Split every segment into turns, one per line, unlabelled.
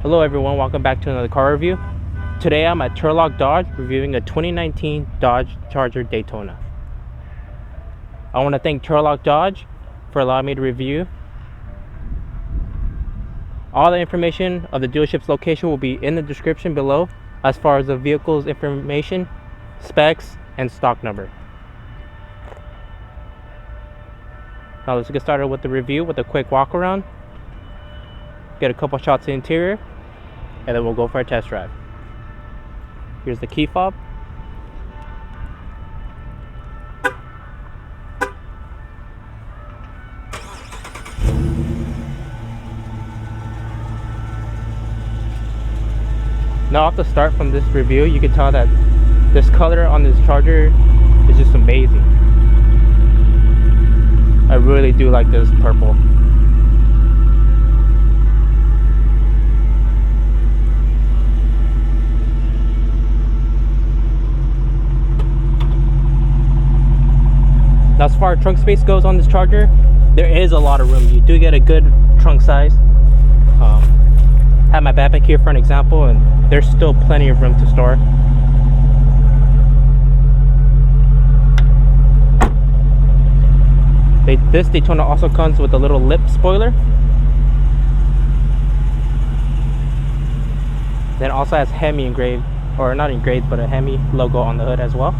Hello everyone, welcome back to another car review. Today I'm at Turlock Dodge reviewing a 2019 Dodge Charger Daytona. I want to thank Turlock Dodge for allowing me to review. All the information of the dealership's location will be in the description below, as far as the vehicle's information, specs, and stock number. Now let's get started with the review with a quick walk around, get a couple shots of the interior, and then we'll go for a test drive. Here's the key fob. Now off the start from this review, you can tell that this color on this Charger is just amazing. I really do like this purple. Now as far as trunk space goes on this Charger, there is a lot of room. You do get a good trunk size. Have my backpack here for an example, and there's still plenty of room to store. This Daytona also comes with a little lip spoiler. Then also has Hemi engraved, or not engraved, but a Hemi logo on the hood as well.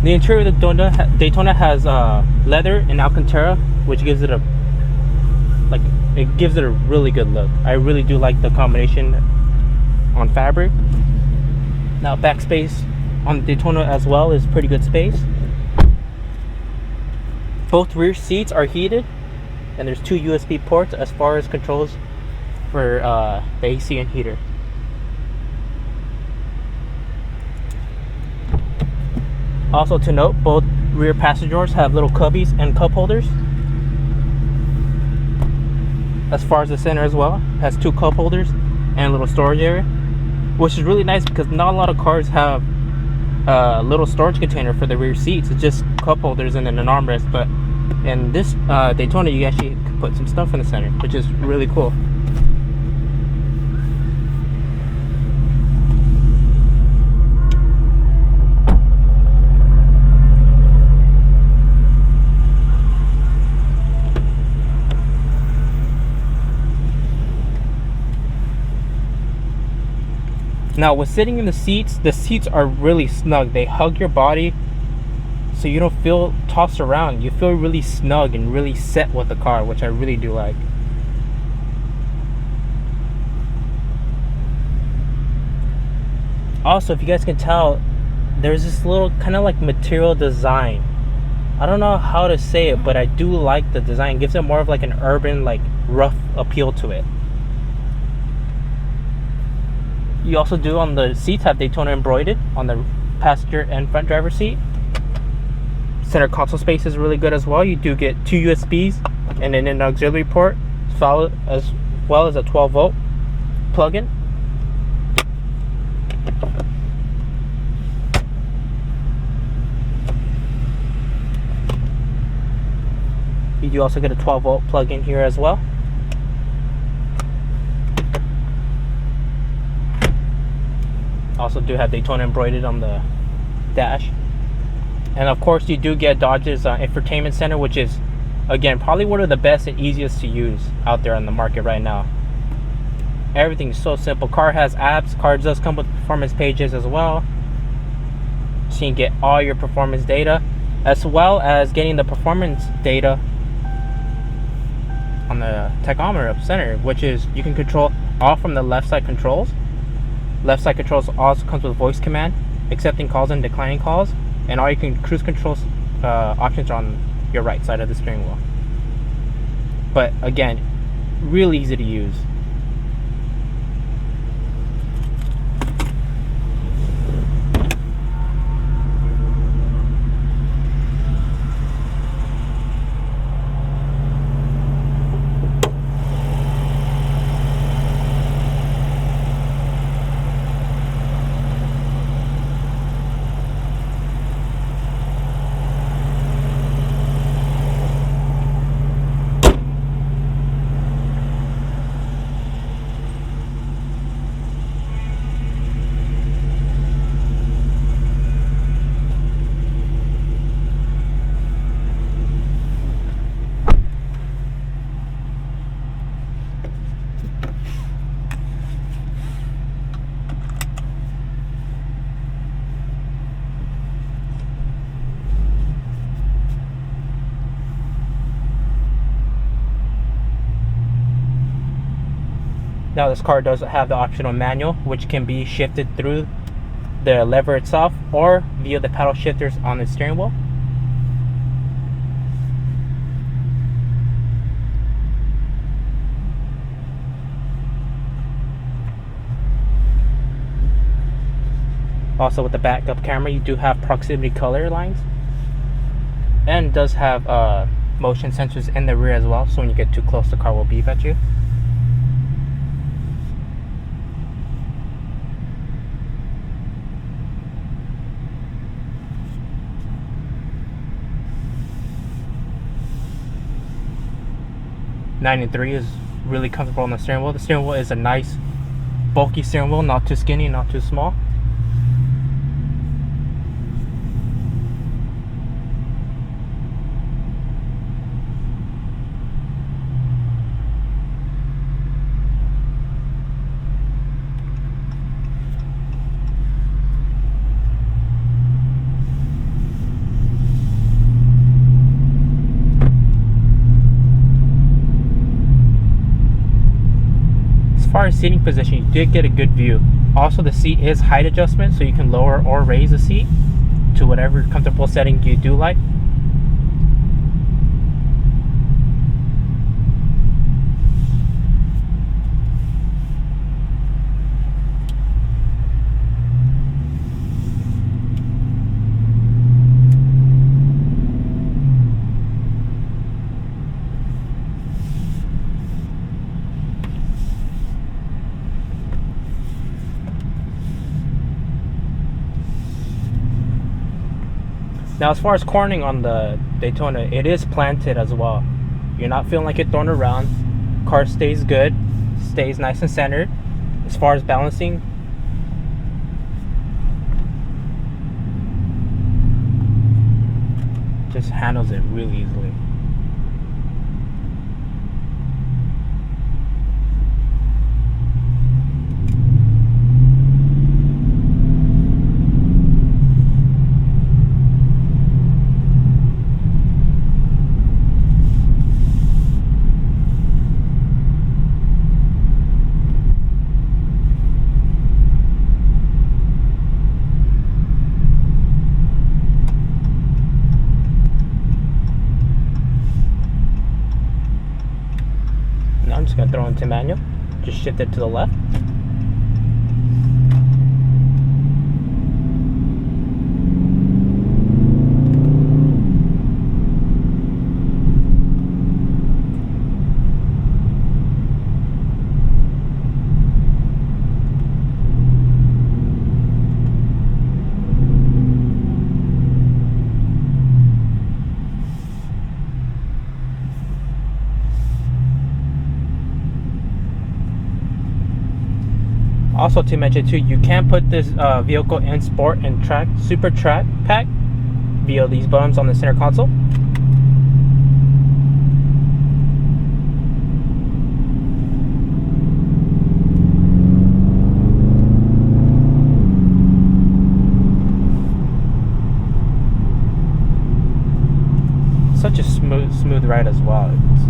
The interior of the Daytona has leather and Alcantara, which gives it a really good look. I really do like the combination on fabric. Now back space on the Daytona as well is pretty good space. Both rear seats are heated, and there's two USB ports as far as controls for the AC and heater. Also to note, both rear passenger doors have little cubbies and cup holders. As far as the center as well, it has two cup holders and a little storage area, which is really nice because not a lot of cars have a little storage container for the rear seats. It's just cup holders and then an armrest, but in this Daytona you actually can put some stuff in the center, which is really cool. Now with sitting in the seats are really snug. They hug your body so you don't feel tossed around. You feel really snug and really set with the car, which I really do like. Also, if you guys can tell, there's this little kind of like material design. I don't know how to say it, but I do like the design. It gives it more of like an urban, like rough appeal to it. You also do on the seats have Daytona embroidered on the passenger and front driver seat. Center console space is really good as well. You do get two USBs and then an auxiliary port, as well as a 12-volt plug-in. You do also get a 12-volt plug-in here as well. Also do have Daytona embroidered on the dash. And of course you do get Dodge's infotainment center, which is again probably one of the best and easiest to use out there on the market right now. Everything's so simple. Car has apps. Car does come with performance pages as well, so you can get all your performance data, as well as getting the performance data on the tachometer up center, which is you can control all from the left side controls. Left side controls also comes with voice command, accepting calls and declining calls, and all you can cruise controls options are on your right side of the steering wheel. But again, really easy to use. Now this car does have the optional manual, which can be shifted through the lever itself or via the paddle shifters on the steering wheel. Also with the backup camera, you do have proximity color lines, and does have motion sensors in the rear as well, so when you get too close the car will beep at you. Nine and 3 is really comfortable on the steering wheel. The steering wheel is a nice bulky steering wheel, not too skinny, not too small. As far as seating position, you did get a good view. Also, the seat is height adjustment, so you can lower or raise the seat to whatever comfortable setting you do like. Now, as far as cornering on the Daytona, it is planted as well. You're not feeling like you're thrown around. Car stays good, stays nice and centered. As far as balancing, just handles it really easily. I'm just going to throw into manual, just shift it to the left. Also to mention too, you can put this vehicle in sport and track, super track pack via these buttons on the center console. Such a smooth ride as well. It's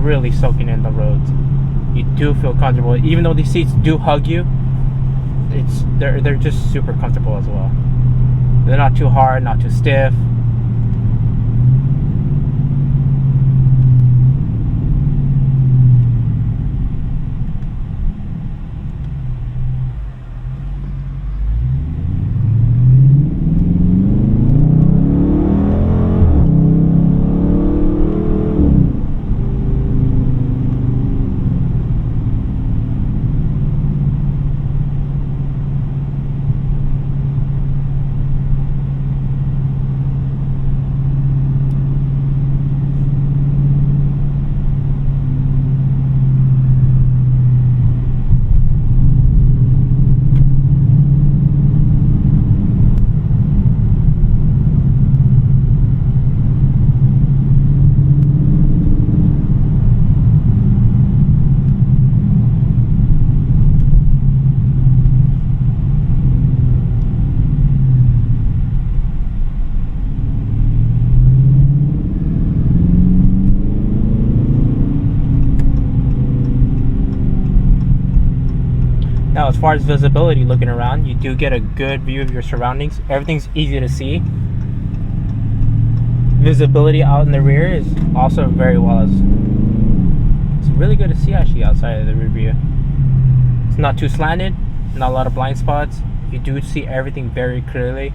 really soaking in the roads. You do feel comfortable, even though these seats do hug you. They're just super comfortable as well. They're not too hard, not too stiff. as far as visibility, looking around, you do get a good view of your surroundings. Everything's easy to see. Visibility out in the rear is also very well. It's really good to see actually outside of the rear view. It's not too slanted, not a lot of blind spots. You do see everything very clearly.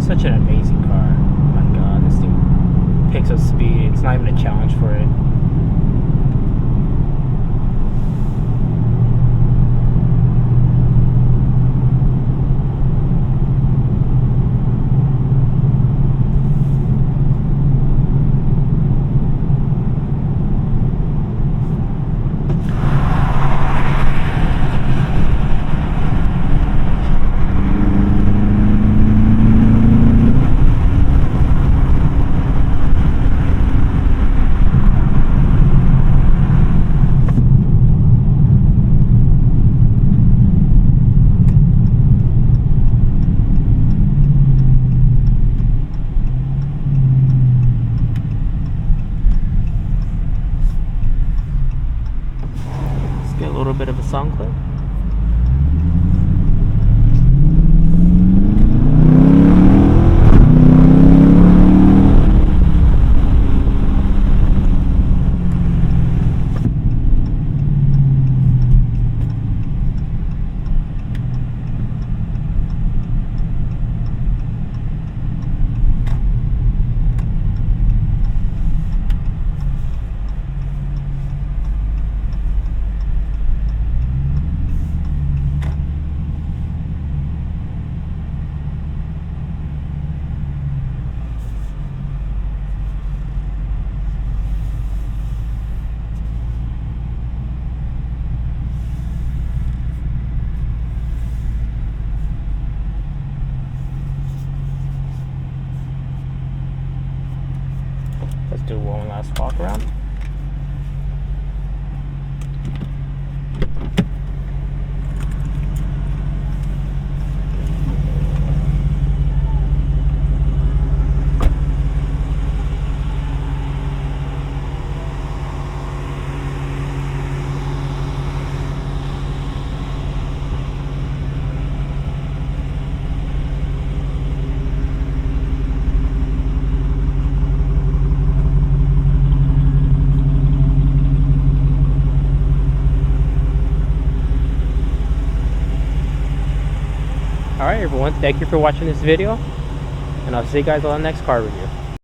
Such an amazing car. Oh my god, this thing picks up speed. It's not even a challenge for it. Get a little bit of a sound clip. Let's do one last walk around. Alright everyone, thank you for watching this video, and I'll see you guys on the next car review.